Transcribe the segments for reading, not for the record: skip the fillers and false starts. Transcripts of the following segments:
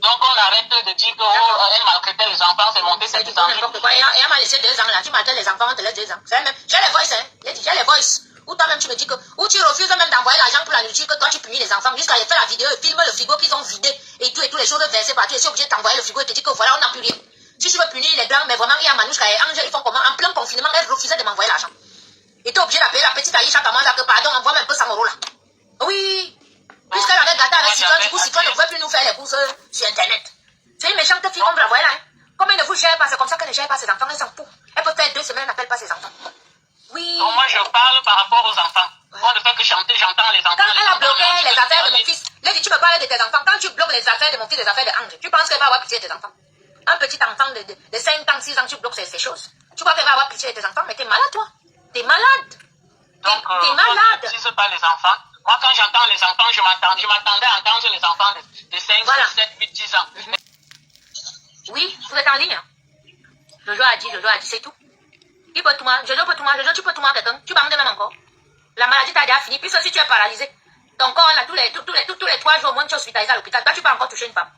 Donc on arrête de dire qu'elle maltraitait les enfants, c'est monté, c'est descendu. Et elle m'a laissé 2 ans là, tu maltraites les enfants, on te laisse 2 ans. J'ai les voices, hein. J'ai les voices. Ou toi-même tu me dis que, ou tu refuses même d'envoyer l'argent pour la nourriture, que toi tu punis les enfants, jusqu'à faire la vidéo, filme le frigo qu'ils ont vidé, et tout les choses versées partout, et tu es obligé de t'envoyer le frigo et te dire que voilà, on n'a plus rien. Si tu veux punir les blancs, mais vraiment, il y a Manouchka et Angèle, ils font comment? En plein confinement, elle refusait de m'envoyer l'argent. Et tu es obligé d'appeler la petite Aïe chaque mois, là, que pardon, envoie-moi un peu 100 € là. Oui. Puisqu'elle avait gâté avec Cyclone, du coup, Cyclone ne pouvait plus nous faire les courses sur Internet. C'est une méchante fille, on vous la voit là, hein. Comme elle ne vous gère pas, c'est comme ça qu'elle ne gère pas ses enfants, elle s'en fout. Elle peut faire 2 semaines, elle n'appelle pas ses enfants. Oui. Donc moi, je parle par rapport aux enfants. Ouais. Moi, ne fais que chanter, j'entends les enfants. Quand elle a bloqué les affaires de mon fils, Lady, tu peux parler de tes enfants. Quand tu bloques les affaires de mon fils, les affaires de Ange, tu penses qu'elle va avoir pitié de tes enfants? Un petit enfant de 5 ans, 6 ans, tu bloques ces choses. Tu crois qu'elle va avoir pitié de tes enfants? Mais t'es malade, toi. T'es malade. Donc, t'es malade. Je ne pas les enfants. Moi, quand j'entends les enfants, je m'attendais à entendre les enfants de 5, voilà. 6, 7, 8, 10 ans. Oui, vous êtes en ligne. Jojo a dit, c'est tout. Qui peut tout moi? Jojo peut tout moi. Jojo, tu peux tout moi quelqu'un. Tu bandes même encore. La maladie t'a déjà fini. Puisque si tu es paralysé, ton corps, là, tous les 3 jours au moins, tu es hospitalisé à l'hôpital. Toi, tu peux encore toucher une femme.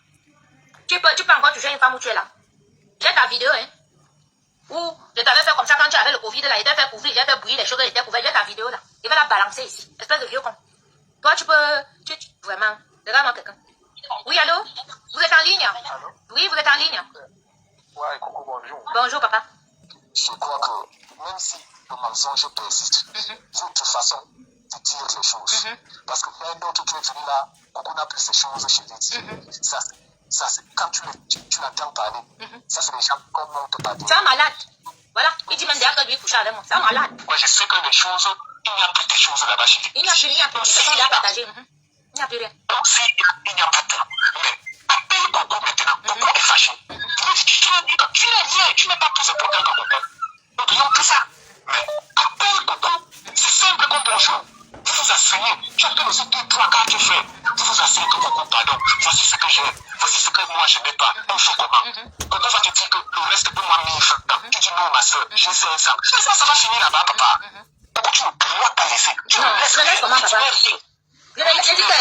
Tu peux encore toucher une femme où tu es là. J'ai ta vidéo, hein. Ou je t'avais fait comme ça quand tu avais le Covid, là. Il t'a fait couvrir, il a fait bouillir les choses, il était couvert. J'ai ta vidéo, là. Il va la balancer ici. Espèce de vieux con. Toi, tu peux... Vraiment. Regarde-moi quelqu'un. Oui, allô? Vous êtes en ligne? Allô? Oui, vous êtes en ligne. Ouais, coucou, bonjour. Bonjour, papa. Je crois que même si le mensonge persiste, c'est une façon de dire les choses. Parce que un autre qui est venu là, coucou n'a plus ces choses chez lui. Ça, quand tu l'entends parler, ça c'est des gens comme on te parle. C'est un malade. Voilà. Il dit même d'ailleurs que lui couche avec moi. C'est un malade. Moi, je sais que les choses, il n'y a plus de choses là-bas chez lui. Il n'y a plus rien. Ils se sont déjà partagés. Il n'y a plus rien. Donc, il n'y a pas de tout. Mais appelle Coco maintenant. Coco est fâché. Tu n'es rien. Tu n'es pas plus important que Coco. N'oublions que ça. Mais appelle Coco. C'est simple comme bonjour. Vous vous asseyez. Chacun de ces 2, 3, 4 frères. Vous vous asseyez que Coco, pardon. Voici ce que j'ai. Voici ce que moi je n'ai pas. On fait comment? Coco va te dire que le reste de moi, 1000 francs. Tu dis non, ma soeur. J'ai 500. Mais ça va finir là-bas, papa. Coco, tu ne dois pas laisser. Tu non, je laisse comment, papa? J'ai dit que,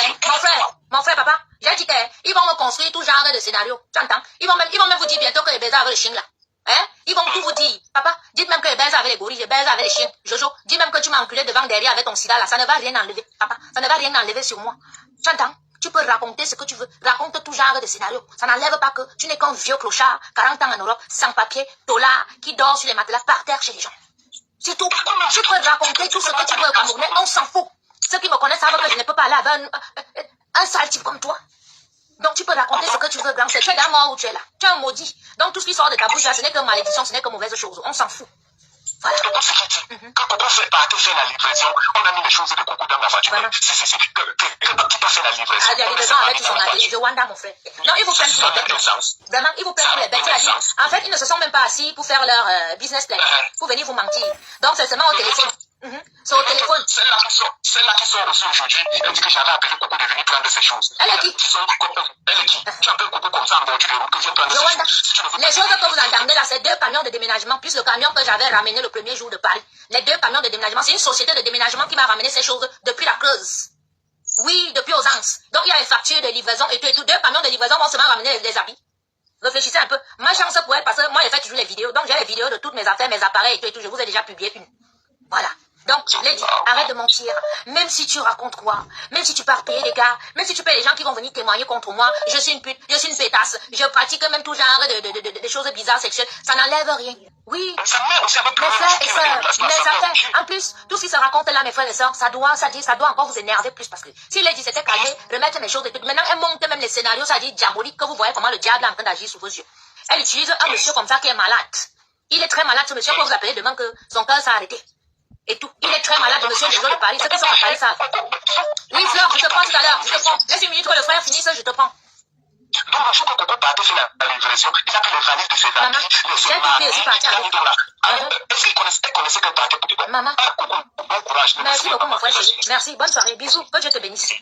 mon frère, papa, j'ai dit qu'ils vont me construire tout genre de scénario. Tu entends? Ils vont même vous dire bientôt que les baisers avec les chiens là. Hein? Ils vont tout vous dire. Papa, dites même que les baisers avec les gorilles, les baisers avec les chiens. Jojo, dis même que tu m'as enculé devant derrière avec ton sida là. Ça ne va rien enlever. Papa, ça ne va rien enlever sur moi. Tu entends? Tu peux raconter ce que tu veux. Raconte tout genre de scénario. Ça n'enlève pas que tu n'es qu'un vieux clochard, 40 ans en Europe, sans papier, dollar, qui dort sur les matelas par terre chez les gens. C'est tout. Tu peux raconter tout ce que tu veux au Cameroun. On s'en fout. Ceux qui me connaissent savent que je ne peux pas aller avec un sale type comme toi. Donc tu peux raconter ce que tu veux, grand. Tu es dans moi ou tu es là. Tu es un maudit. Donc tout ce qui sort de ta bouche là, ce n'est que malédiction, ce n'est que mauvaise chose. On s'en fout. Voilà. Coco, ce qu'il dit, quand Coco fait la livraison, on a mis les choses de Coco dans la voiture. Voilà. Qui peut faire la livraison? Ah, la livraison avec son avis. Je Wanda, mon frère. Non, ils vous prennent pour les bêtes. Vraiment, ils vous prennent pour les bêtes. Il a dit, en fait, ils ne se sont même pas assis pour faire leur business plan. Pour venir vous mentir. Donc c'est seulement au téléphone. C'est au téléphone. Celle-là qui sort aussi aujourd'hui, elle dit que j'avais appelé Coco de venir prendre ces choses. Elle est qui? Elle est qui? Tu appelles Coco comme ça en bordure de route que je viens prendre ces choses. Les choses que vous entendez là, c'est 2 camions de déménagement, plus le camion que j'avais ramené le premier jour de Paris. Les 2 camions de déménagement, c'est une société de déménagement qui m'a ramené ces choses depuis la Creuse. Oui, depuis aux Anses. Donc il y a une facture de livraison et tout. 2 camions de livraison vont seulement ramener les habits. Réfléchissez un peu. Ma chance pour elle, parce que moi, j'ai fait toujours les vidéos. Donc j'ai les vidéos de toutes mes affaires, mes appareils et tout. Je vous ai déjà publié une. Voilà. Donc, Lady, arrête de mentir. Même si tu racontes quoi, même si tu pars payer les gars, même si tu payes les gens qui vont venir témoigner contre moi, je suis une pute, je suis une pétasse, je pratique même tout genre de choses bizarres sexuelles, ça n'enlève rien. Oui, mes frères et sœurs, mes affaires, en plus, tout ce qui se raconte là, mes frères et sœurs, ça doit encore vous énerver plus parce que si Lady s'était calmée, remettre mes choses et tout, maintenant elle monte même les scénarios, ça dit diabolique, que vous voyez comment le diable est en train d'agir sous vos yeux. Elle utilise un monsieur comme ça qui est malade. Il est très malade, ce monsieur, que vous appelez demain que son cœur s'est arrêté. Et tout. Il est très malade, monsieur des autres de Paris. Ceux qui sont à Paris savent. Oui, Fleur, je te prends tout à l'heure. Je te prends. Laisse une minute que le frère finisse, je te prends. Donc, le jour que Coco partait faire la livraison, il a pris les valises de ses amis. Maman, j'ai coupé aussi partir avec. Est-ce qu'il connaissait qu'elle partait pour des balles? Maman. Bon courage. Merci beaucoup, mon frère chéri. Merci. Bonne soirée. Bisous. Que Dieu te bénisse.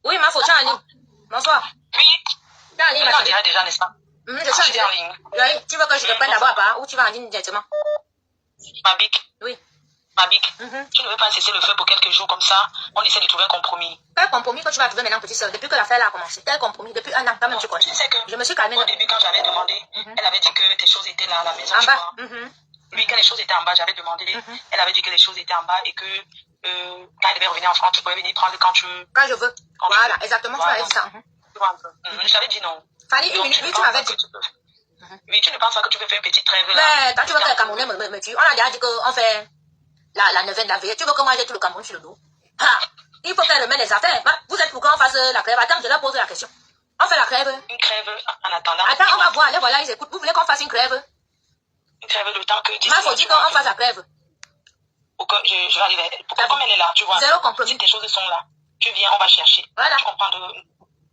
Oui, ma faute, tu es en ligne. Bonsoir. Oui. Tu es en ligne, ma chérie. Déjà, n'est-ce pas? Je suis en ligne. Oui, tu veux que je te prenne d'abord à part ou tu vas en ligne directement? Ma bic. Oui. Ma bique, tu ne veux pas cesser le feu pour quelques jours comme ça. On essaie de trouver un compromis. Quel compromis que tu vas trouver maintenant, petite soeur, depuis que l'affaire a commencé? Quel compromis? Depuis un an, quand même, tu connais. Tu sais que je me suis calmée. Au début, quand j'avais demandé, elle avait dit que tes choses étaient là à la maison. En bas. Lui, quand les choses étaient en bas, j'avais demandé. Elle avait dit que les choses étaient en bas et que quand elle devait revenir en France, tu pouvais venir prendre quand tu veux. Quand je veux. Voilà, exactement, voilà. tu m'avais dit ça. Je t'avais dit non. Fanny, une minute, oui, tu m'avais dit. Oui, tu ne penses pas que tu veux faire une petite trêve là? Mais quand tu veux faire le Camerounais, me tue. On a déjà dit qu'on fait la neuvaine, la veille. Tu veux que moi j'ai tout le Cameroun sur le dos? Il faut faire remettre les affaires. Vous êtes pour qu'on fasse la crève? Attends, je leur pose la question. On fait la crève? Une crève en attendant. Attends, on va voir. Allez, voilà, ils écoutent. Vous voulez qu'on fasse une crève? Une crève le temps que... Il faut dire qu'on fasse la crève. Je vais arriver. Comme elle est là, tu vois. Zéro compromis. Si tes choses sont là, tu viens, on va chercher. Voilà. Tu comprends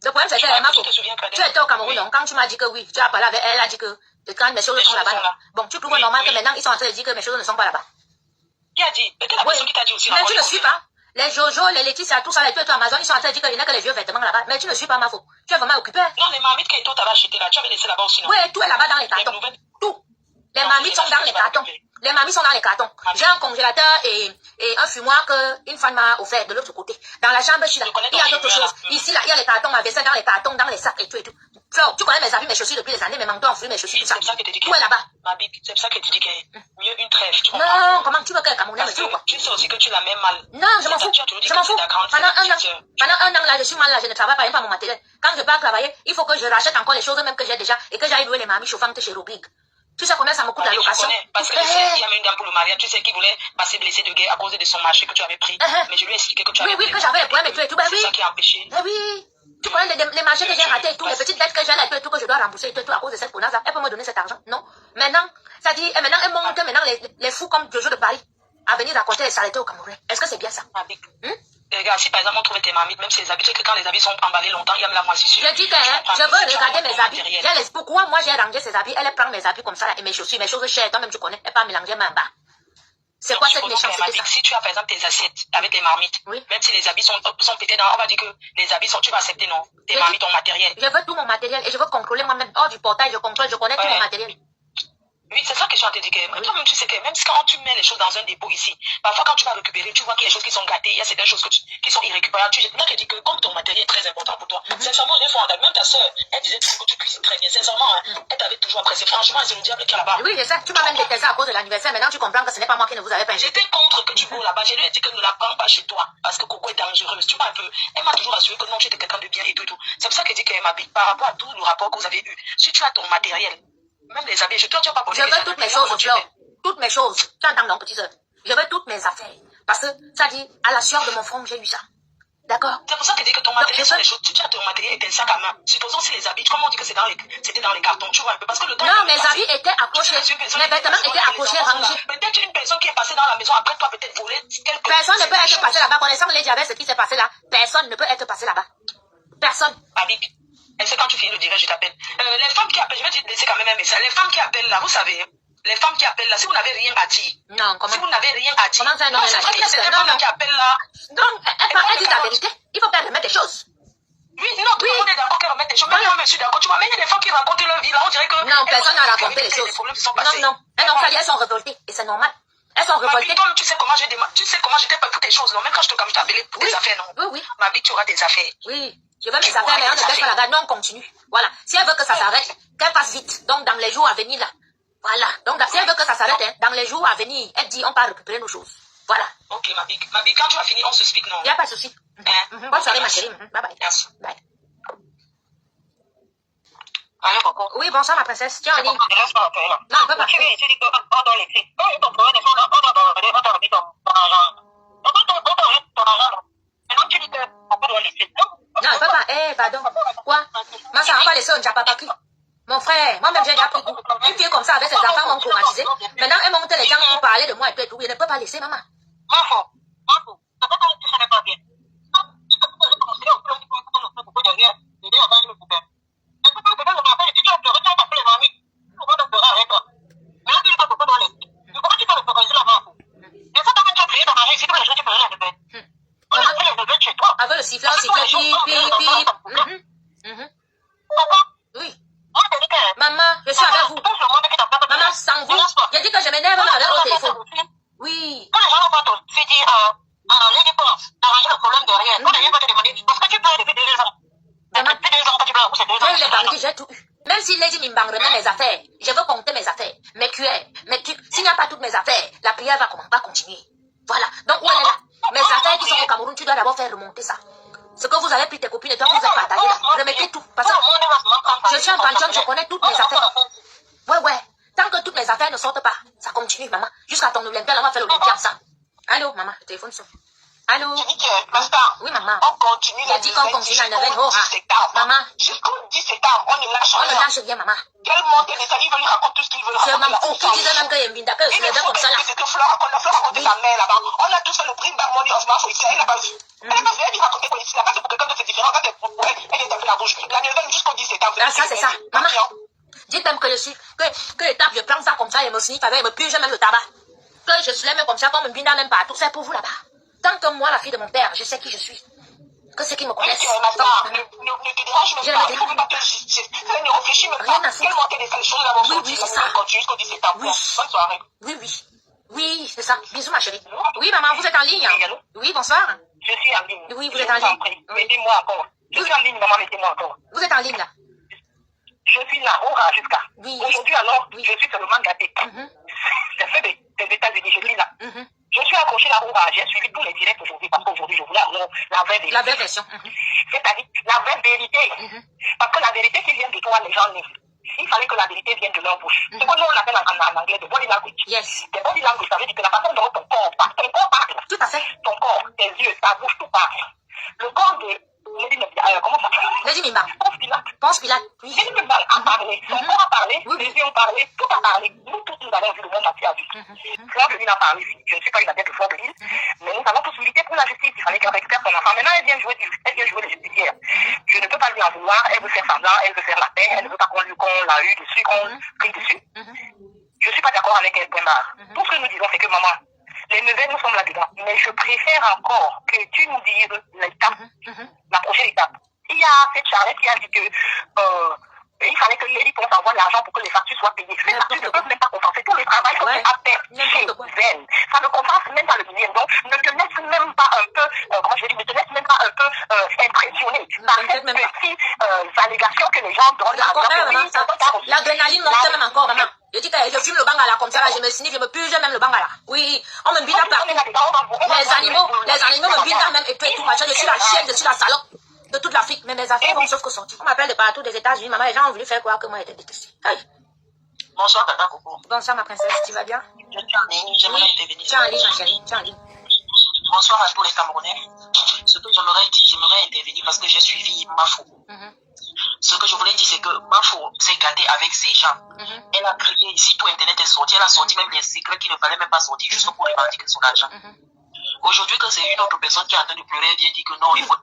Le problème, c'est que tu étais au Cameroun, donc quand tu m'as dit que oui, tu as parlé avec elle, elle a dit que quand mes choses sont là-bas. Bon, tu trouves normal que maintenant, ils sont en train de dire que mes choses ne sont pas là-bas. Qui a dit? Peut-être la personne qui t'a dit aussi. Mais tu ne suis pas. Les Jojo, les Laetitia, tout ça, les tout Amazon, ils sont en train de dire qu'il n'y a que les vieux vêtements là-bas. Mais tu ne suis pas ma faute. Tu es vraiment occupé. Non, les marmites que toi t'avais acheté là, tu avais laissé là-bas aussi, non? Oui, tout est là-bas dans les cartons. Tout. Les marmites sont dans les cartons. Les marmites sont dans les cartons. J'ai un congélateur et un fumoir qu'une femme m'a offert de l'autre côté. Dans la chambre, il y a d'autres choses. Ici, là, il y a les cartons, ma vaisselle dans les cartons, dans les sacs et tout et tout. Flore, tu connais mes habits, mes chaussures depuis des années, mes manteaux enflés, mes chaussures, tout ça. Tout est là-bas. C'est pour ça que tu dis qu'il y a mieux une trêve. Non, comment tu veux qu'un Camerounais me tue ou quoi? Tu sais aussi que tu la mets mal. Non, je m'en fous. Je m'en fous. Pendant un an, là, je suis mal là, je ne travaille pas, pas mon matériel. Quand je pars travailler, il faut que je rachète encore les choses même que j'ai déjà et que j'aille louer les mamies chauffantes chez Rubik. Tu sais combien ça me coûte la location? Parce que il y a même une dame pour le mariage, tu sais, qui voulait passer blessé de guerre à cause de son marché que tu avais pris. Mais je lui ai expliqué que tu avais Oui, que j'avais les problèmes et tout et tout. Ben oui. C'est ça qui a empêché. Ben oui. Tu connais les marchés que j'ai ratés et tout, les petites dettes que j'ai là et tout, que je dois rembourser et tout à cause de cette connasse là. Elle peut me donner cet argent? Non. Maintenant, ça dit, et maintenant, elle monte maintenant les fous comme Jojo de Paris à venir raconter les saletés au Cameroun. Est-ce que c'est bien ça? Regarde, si par exemple on trouvait tes marmites, même si les habits, tu sais que quand les habits sont emballés longtemps, il y a la moisissure. Je dis que je veux regarder mes habits. Pourquoi moi j'ai rangé ces habits? Elle prend mes habits comme ça là, et mes chaussures, mes choses chères, toi-même tu connais, elle pas mélanger main bas. C'est quoi cette méchanceté ça? Si tu as par exemple tes assiettes avec les marmites, même si les habits sont pétés dans, on va dire que les habits sont, tu vas accepter non, tes marmites, ton matériel. Je veux tout mon matériel et je veux contrôler moi-même hors du portail, je contrôle, je connais tout mon matériel. Oui, c'est ça que je suis en train de dire. Toi-même, tu sais que même quand tu mets les choses dans un dépôt ici, parfois quand tu vas récupérer, tu vois qu'il y a des choses qui sont gâtées, il y a certaines choses qui sont irrécupérables. Moi, je te dis que comme ton matériel est très important pour toi, sincèrement, des fois, même ta soeur, elle disait toujours que tu cuisines très bien. Sincèrement, elle t'avait toujours apprécié. Franchement, c'est le diable qui est là-bas. Oui, je sais. Tu m'as même détesté à cause de l'anniversaire. Maintenant, tu comprends que ce n'est pas moi qui ne vous avais pas invité. J'étais contre que tu cours là-bas. Je lui ai dit que ne la prends pas chez toi parce que Coco est dangereuse. Tu vois un peu. Elle m'a toujours assuré que non, tu étais quelqu'un de bien et tout. C'est pour ça qu'elle dit qu'elle m'habite par rapport à tout le rapport que vous avez eu. Si tu as ton matériel, même les habits, tu n'as pas posé. Je veux toutes mes choses, Flore. Toutes mes choses. Tu entends, non, petite soeur? Je veux toutes mes affaires. Parce que, ça dit, à la sueur de mon front, j'ai eu ça. D'accord? C'est pour ça que je dis que ton matériel sont les choses. Tu as ton matériel et tes sacs à main. Supposons si les habits, comme on dit que c'était dans les cartons, tu vois un peu. Parce que le temps. Non, mes habits étaient accrochés. Mes vêtements étaient accrochés, rangés. Peut-être une personne qui est passée dans la maison après toi, peut-être volé quelque chose. Personne ne peut être passé là-bas. Connaissant les diabètes, ce qui s'est passé là, personne ne peut être passé là-bas. Personne. Babique. Et c'est quand tu finis le direct, je t'appelle. Les femmes qui appellent, je vais te laisser quand même un message. Les femmes qui appellent là, vous savez, les femmes qui appellent là, si vous n'avez rien à dire. Non, comment? Si vous n'avez rien à dire. Comment ça, non, c'est les femmes qui appellent là. Donc, elle dit la vérité. Il faut faire remettre des choses. Oui, non, tout le monde est d'accord qu'elle remette des choses. Même moi, je suis d'accord. Tu vois, mais il y a des femmes qui racontent leur vie là, on dirait que. Non, personne n'a raconté les choses. Non. Elles sont révoltées. Et c'est normal. Elles sont révoltées. Tu sais comment j'étais pas pour tes choses, non? Même quand je t'ai appelé pour tes affaires, non? Oui. Ma vie, tu auras tes affaires. Oui. Je veux mes affaires, mais on ne baisse pas la garde. Non, on continue. Voilà. Si elle veut que ça s'arrête, qu'elle passe vite. Donc, dans les jours à venir, là. Voilà. Donc, si elle veut que ça s'arrête, dans les jours à venir, elle dit, on part récupérer nos choses. Voilà. Ok, ma big. Ma big, quand tu vas finir, on se speak, non? Il n'y a pas de souci. Bonne soirée, ma chérie. Bye bye. Merci. Bye. Allô, Coco. Oui, bonsoir, ma princesse. Tiens, en ligne. Non, on peut pas. Tu dis qu'on doit l'écrire. On doit remettre ton argent. Maintenant, tu dis qu'on doit l'écrire. Non, on peut pas. Pardon. Quoi? Massa, on va laisser un Japapa qui. Mon frère, moi-même j'ai déjà pris goût. Une fille comme ça avec ses enfants m'ont traumatisé. Maintenant, elle monte les gens pour parler de moi et tout. Je ne peux pas laisser, maman. Avec le sifflet, Oui. Maman, je suis avec vous. Maman, sans vous. J'ai dit que je m'énerve avec au téléphone. Oui. maman va te dire à l'aéroport d'arranger le problème de rien. Quand rien va te demander, parce que tu pleures depuis 2 ans. Depuis 2 ans que tu pleures, c'est 2 ans. J'ai eu les paris, j'ai tout eu. Même si Lady Mimbang remet mes affaires, je veux compter mes affaires, mes cuillères, mes trucs. S'il n'y a pas toutes mes affaires, la prière va continuer. Voilà. Donc, où elle est là? Mes affaires qui sont au Cameroun, tu dois d'abord faire remonter ça. Ce que vous avez pris tes copines et toi, vous êtes partagé là. Remettez tout. Parce que je suis en pension, je connais toutes mes affaires. Ouais. Tant que toutes mes affaires ne sortent pas, ça continue, maman. Jusqu'à ton Olympia, on va faire l'Olympia ensemble. Allô, maman, le téléphone sonne. Allô? Tu dis que, Master, oui, maman. On continue la dit qu'on continue la nouvelle hora. Maman. Jusqu'au 10 septembre, on ne lâche rien. On ne lâche rien, maman. Tellement que les amis veulent lui raconter tout ce qu'ils veulent raconter. Tu disais même que Yembinda, que je le comme ça là. C'est que Fleur raconte sa mère là-bas. On a tous fait le prix d'harmonie en ce ici. Elle n'a pas vu. Elle n'a pas vu. Elle dit raconter quoi ici. La base c'est pour quelqu'un de c'est différent. Quand elle est tapée la bouche. La nouvelle jusqu'au 10 septembre. Ah, ça, c'est ça. Maman. Dites même que je suis, que le tabac, je prends ça comme ça, et me signifie avec, me pige même le tabac. Que je suis là même comme ça, qu'on me binda même partout. C'est pour vous là-bas. Tant que moi, la fille de mon père, je sais qui je suis. Que ceux qui me connaissent. Ne te dérange même pas. Il ne faut même pas te justifier. Ne réfléchis même pas. Tellement qu'elle est fait les choses d'abord. Oui, c'est ça. Jusqu'au 17 septembre. Bonne soirée. Oui, c'est ça. Bisous, ma chérie. Oui, maman, vous êtes en ligne. Oui, bonsoir. Je suis en ligne. Oui, vous êtes en ligne. Mettez-moi encore. Je suis en ligne, maman, mettez-moi encore. Vous êtes en ligne, là. Je suis là, jusqu'à. Oui. Aujourd'hui, alors, je suis seulement gâtée. J'ai fait des États-Unis, je suis là. Je suis accrochée là, j'ai suivi tous les directs aujourd'hui, parce qu'aujourd'hui, je voulais avoir la vraie vérité. La vraie version. C'est-à-dire, la vraie vérité. Parce que la vérité qui vient de toi, les gens nient. Il fallait que la vérité vienne de leur bouche. C'est comme nous, on appelle en anglais de body language. Yes. The body language, ça veut dire que la façon dont ton corps parle. Tout à fait. Ton corps, tes yeux, ta bouche, tout parle. Le corps de... comment ça s'appelle? Lady Mimba. Ponce Pilate. Oui. Lady Mimba a parlé. Son corps a parlé. Oui. Les yeux ont parlé. Tout a parlé. Nous tous, nous avons vu le monde entier a vu. Fleur de Lune a parlé. Je ne suis pas une adepte de Fleur de Lune. Mais nous avons tous milité pour la justice. Il fallait qu'elle récupère son enfant. Maintenant, elle vient jouer les justicières. Je ne peux pas lui en vouloir. Elle veut faire semblant. Elle veut faire la paix. Elle ne veut pas qu'on l'a eu dessus, qu'on prie dessus. Je ne suis pas d'accord avec elle, point barre. Tout ce que nous disons, c'est que maman, les nouvelles, nous sommes là-dedans. Mais je préfère encore que tu nous dises l'étape, la prochaine étape. Il y a cette Charlotte qui a dit que il fallait que Lady Ponce envoie l'argent pour que les factures soient payées. Les factures ne peuvent même pas compenser tout le travail que tu as fait chez Zen. Ça ne compense même pas le million. Donc, ne te laisse même pas un peu, ne te laisse même pas un peu impressionné par cette petite allégation que les gens donnent l'argent. L'adrénaline monte même encore, maman. Je dis que je fume le bangala comme ça, là, je me signe, je me purge même le bangala. Oui, on me bide partout. Les animaux me bident même et tout, machin. Je suis la chienne, je suis la salope de toute l'Afrique. Mais mes affaires vont sauf que sortir. On m'appelle de partout des États-Unis. Maman, les gens ont voulu faire croire que moi j'étais détestée. Hey. Bonsoir, Tata Coco. Bonsoir, ma princesse, tu vas bien? Je suis en ligne, j'aimerais intervenir. Tu es en ligne, ma chérie, tu es en ligne. Bonsoir à tous les Camerounais. Ce que j'aimerais dire, j'aimerais intervenir parce que j'ai suivi Mafo. Ce que je voulais dire, c'est que Mafo s'est gâtée avec ses gens. Elle a créé ici, tout Internet est sorti. Elle a sorti même les secrets qui ne fallait même pas sortir juste pour revendiquer son argent. Aujourd'hui, quand c'est une autre personne qui est en train de pleurer, elle vient dire que non, il faut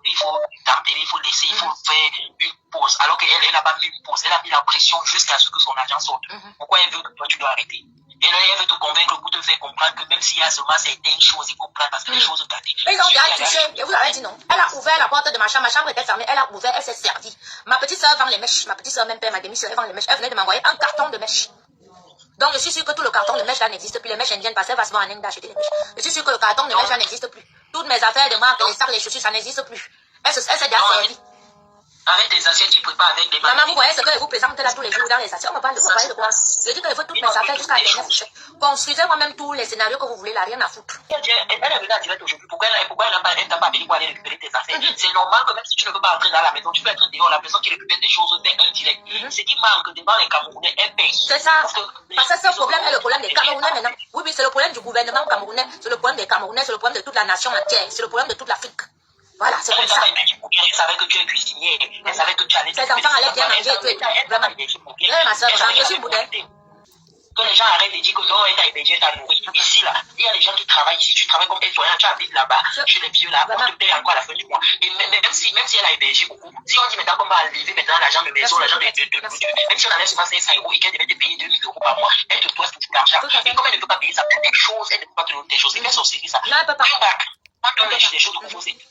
tempérer, il faut laisser, il faut faire une pause. Alors qu'elle n'a pas mis une pause. Elle a mis la pression jusqu'à ce que son argent sorte. Pourquoi elle veut que toi, tu dois arrêter? Et là, elle veut te convaincre pour te faire comprendre que même s'il y a seulement certaines choses, il faut prendre parce que les choses gâtées. Mais ils ont déjà touché, je vous avais dit non. Elle a ouvert la porte de ma chambre était fermée, elle a ouvert, elle s'est servie. Ma petite soeur vend les mèches, ma petite soeur même père, ma demi-soeur, elle vend les mèches. Elle venait de m'envoyer un carton de mèches. Donc je suis sûre que tout le carton de mèches là n'existe plus. Les mèches indiennes passaient facilement en Inde d'acheter des mèches. Je suis sûre que le carton de mèches là n'existe plus. Toutes mes affaires de marque, les sacs, les chaussures, ça n'existe plus. Elle s'est déjà servie. Avec des assiettes, tu prépares avec des maman, vous voyez ce que je vous présente là tous les jours dans les assiettes. On me parle de vous, voyez de quoi? Je dis qu'il faut toutes mes affaires jusqu'à la dernière fourchette. Construisez moi-même tous les scénarios que vous voulez, là, rien à foutre. Elle est venue en direct aujourd'hui. Pourquoi elle n'a pas appelé pour aller récupérer tes affaires? C'est normal que même si tu ne veux pas entrer dans la maison, tu peux être dehors. La personne qui récupère des choses indirect. C'est qui manque devant les Camerounais, elle paye. C'est ça. Parce que ce problème est le problème des Camerounais maintenant. Oui, c'est le problème du gouvernement camerounais. C'est le problème des Camerounais. C'est le problème de toute la nation entière. C'est le problème de toute l'Afrique. Voilà, c'est comme ça. Elle savait que tu es cuisinier. Elle savait que tu allais... Tes enfants allaient bien manger et tout. Vraiment. Oui, ma soeur, je suis boudin. Que les gens arrêtent de dire que non, elle t'a hébergé, t'a nourri. Ici, là, il y a des gens qui travaillent ici. Tu travailles comme aide-soignant, tu habites là-bas, chez les vieux là, on te paye encore à la fin du mois. Et même si elle a hébergé beaucoup, si on dit maintenant qu'on va enlever maintenant l'argent de maison, l'argent de même si on enlève 65 € et qu'elle devait te payer 2000 € par mois, elle te doit tout l'argent. Et comme elle ne peut pas payer ça, des choses, elle ne peut pas te donner des choses. C'est bien sorcier ça. Non, elle peut pas. On donne des choses pour vous aider.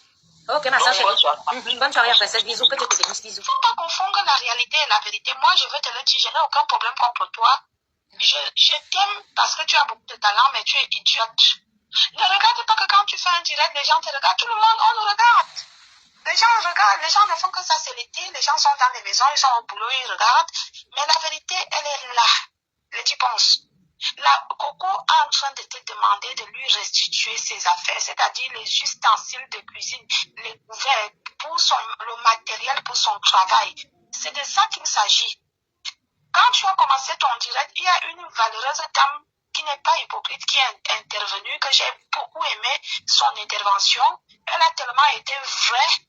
Ok, ma soeur chérie. Bonne soirée, princesse. Bisous, que Dieu te bénisse. Bisous. Il ne faut pas confondre la réalité et la vérité. Moi, je veux te le dire, je n'ai aucun problème contre toi. Je t'aime parce que tu as beaucoup de talent, mais tu es idiote. Ne regarde pas que quand tu fais un direct, les gens te regardent. Tout le monde, on nous regarde. Les gens regardent, les gens ne font que ça, c'est l'été. Les gens sont dans les maisons, ils sont au boulot, ils regardent. Mais la vérité, elle est là. Les tu penses. La Coco est en train de te demander de lui restituer ses affaires, c'est-à-dire les ustensiles de cuisine, les couverts, le matériel pour son travail. C'est de ça qu'il s'agit. Quand tu as commencé ton direct, il y a une valeureuse dame qui n'est pas hypocrite, qui est intervenue, que j'ai beaucoup aimé son intervention. Elle a tellement été vraie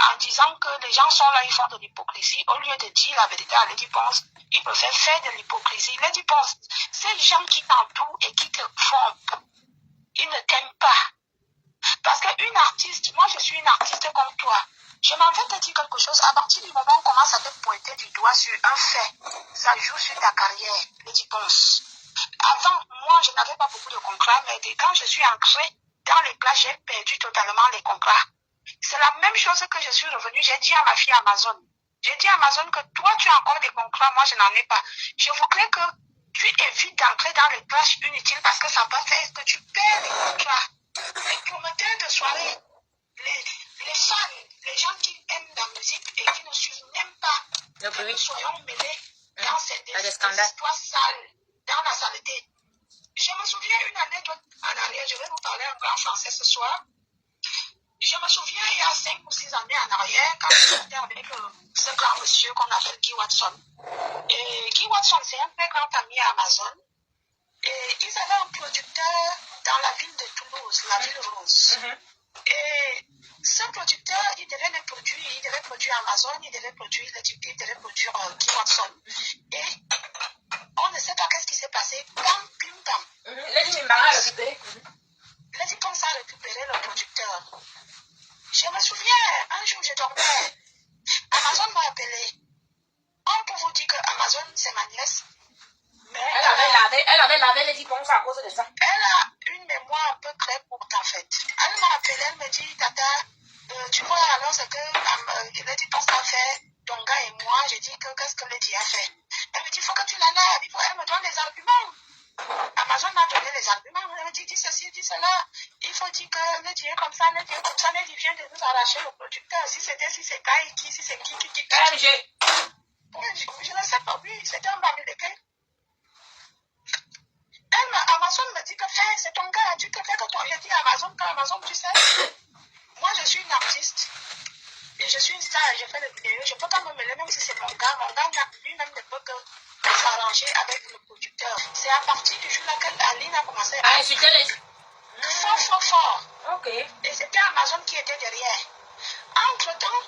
en disant que les gens sont là, ils font de l'hypocrisie. Au lieu de dire la vérité à Lady Ponce, ils préfèrent faire de l'hypocrisie. Lady Ponce, ces gens qui t'entourent et qui te trompent, ils ne t'aiment pas. Parce qu'une artiste, moi je suis une artiste comme toi, je m'en vais te dire quelque chose. À partir du moment où on commence à te pointer du doigt sur un fait, ça joue sur ta carrière, Lady Ponce. Avant, moi je n'avais pas beaucoup de contrats, mais quand je suis entrée dans les classes, j'ai perdu totalement les contrats. C'est la même chose que je suis revenue. J'ai dit à ma fille Amazon. J'ai dit à Amazon que toi, tu as encore des contrats, moi, je n'en ai pas. Je voudrais que tu évites d'entrer dans les classes inutiles parce que ça va faire que tu perds les contrats. Les promoteurs de soirée, les fans, les gens qui aiment la musique et qui ne suivent même pas que nous soyons mêlés dans cette histoire sale, dans la saleté. Je me souviens une anecdote en arrière, je vais vous parler un peu en français ce soir. Je me souviens, il y a 5 ou 6 années en arrière, quand j'étais avec ce grand monsieur qu'on appelle Guy Watson. Et Guy Watson, c'est un très grand ami à Amazon. Et ils avaient un producteur dans la ville de Toulouse, la ville rose. Et ce producteur, il devait produire Amazon, il devait produire Guy Watson. Et on ne sait pas qu'est-ce qui s'est passé. Pam, pim, pam. Lady Ponce a récupéré le producteur. Je me souviens, un jour je dormais, Amazon m'a appelé. On peut vous dire que Amazon c'est ma nièce. Mais elle avait lavé Lady Ponce à cause de ça. Elle a une mémoire un peu très courte en fait. Elle m'a appelé, elle me dit, Tata, tu vois alors ce que Lady Ponce a fait, ton gars et moi, j'ai dit qu'est-ce que Lady a fait. Elle me dit, il faut que tu la laves, elle me donne des arguments. Amazon m'a donné les arguments, elle me dit ceci, dit cela. Il faut dire que Lady est comme ça, Lady vient de nous arracher le producteur. Si c'est Kaiki, si c'est qui. Je ne sais pas, oui, c'était un Bamileke. Amazon me dit que c'est ton gars, tu peux faire que toi, je dis Amazon, tu sais. Moi, je suis une artiste. Et je suis une star, je fais des vidéos, je ne peux pas me mêler, même si c'est mon gars lui-même ne peut que s'arranger avec le producteur. C'est à partir du jour là Aline a commencé à insulter les... fort. Ok. Et c'était Amazon qui était derrière. Entre-temps,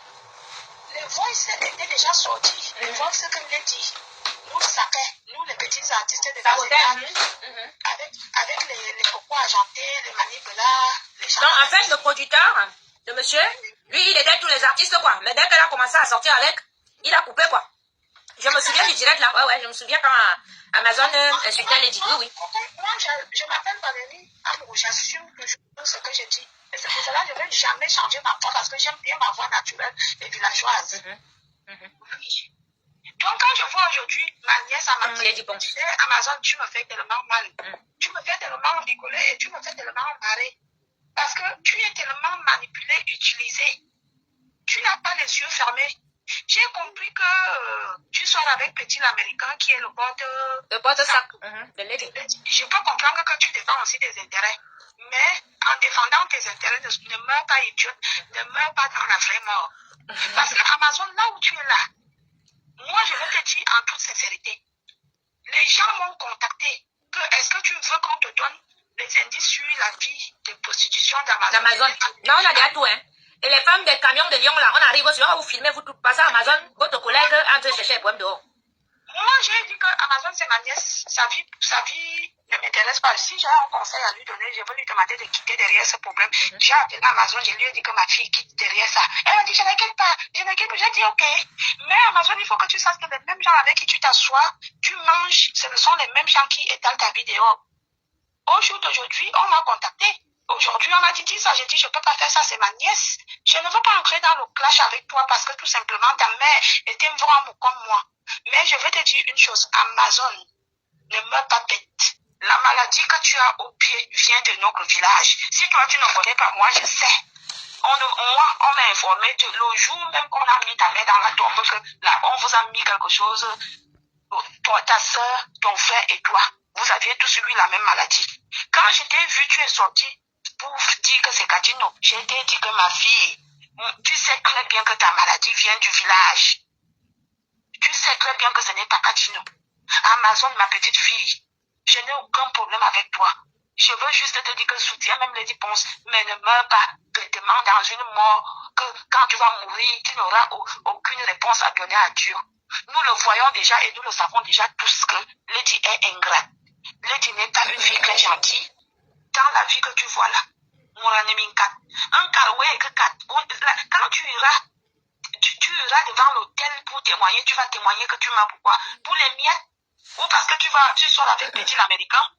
les voices étaient déjà sortis. Les voices que Lady nous saquait, nous les petits artistes de la avec les cocos argentés, les manipulas, les chanteurs. Non, en fait, le producteur, le monsieur, lui, il aidait tous les artistes, quoi. Mais dès qu'elle a commencé à sortir avec, il a coupé, quoi. Je me souviens du direct là, ouais, je me souviens quand Amazon insultait Lady. Oui. Moi, je m'appelle Valérie Amour, j'assume toujours ce que je dis. Et c'est pour cela que je ne vais jamais changer ma voix parce que j'aime bien ma voix naturelle et villageoise. Oui. Donc, quand je vois aujourd'hui ma nièce dit, Amazon, tu me fais tellement mal. Tu me fais tellement rigoler et tu me fais tellement marrer. Parce que tu es tellement manipulé, utilisé. Tu n'as pas les yeux fermés. J'ai compris que tu sors avec Petit l'Américain qui est le porte-sac de Lady. Je peux comprendre que tu défends aussi des intérêts. Mais en défendant tes intérêts, ne meurs pas idiote, ne meurs pas dans la vraie mort. Parce que Amazon, là où tu es là, moi je vais te dire en toute sincérité, les gens m'ont contacté que est-ce que tu veux qu'on te donne les indices sur la vie de prostitution d'Amazon? Non, on a déjà tout, hein. Et les femmes des camions de Lyon, là, on arrive aussi, on va vous filmer, vous tout passez à Amazon, votre collègue entre chercher les problèmes dehors. Moi, j'ai dit que Amazon, c'est ma nièce, sa vie ne m'intéresse pas. Si j'ai un conseil à lui donner, je vais lui demander de quitter derrière ce problème. J'ai appelé Amazon, je lui ai dit que ma fille quitte derrière ça. Elle m'a dit, je n'inquiète pas, j'ai dit ok. Mais Amazon, il faut que tu saches que les mêmes gens avec qui tu t'assois, tu manges, ce sont les mêmes gens qui étalent ta vie dehors. Au jour d'aujourd'hui, on m'a contacté. Aujourd'hui, on m'a dit ça. J'ai dit, je ne peux pas faire ça, c'est ma nièce. Je ne veux pas entrer dans le clash avec toi parce que tout simplement, ta mère était vraiment comme moi. Mais je vais te dire une chose, Amazon ne meurt pas bête. La maladie que tu as au pied vient de notre village. Si toi, tu ne connais pas, moi, je sais. On m'a informé le jour même qu'on a mis ta mère dans la tombe, que là, on vous a mis quelque chose, toi, ta soeur, ton frère et toi. Vous aviez tous eu la même maladie. Quand je t'ai vu, tu es sorti pour dire que c'est Katino. J'ai dit que ma fille, tu sais très bien que ta maladie vient du village. Tu sais très bien que ce n'est pas Katino. Amazon, ma petite fille, je n'ai aucun problème avec toi. Je veux juste te dire que soutiens même les dépenses, mais ne meurs pas bêtement dans une mort que quand tu vas mourir, tu n'auras aucune réponse à donner à Dieu. Nous le voyons déjà et nous le savons déjà tous que Lady est ingrate. Lady n'est pas une fille très gentille. Dans la vie que tu vois là, un carouet que quand tu iras devant l'hôtel pour témoigner, tu vas témoigner que tu m'as pourquoi? Pour les miettes ou parce que tu sors avec Petit l'américain?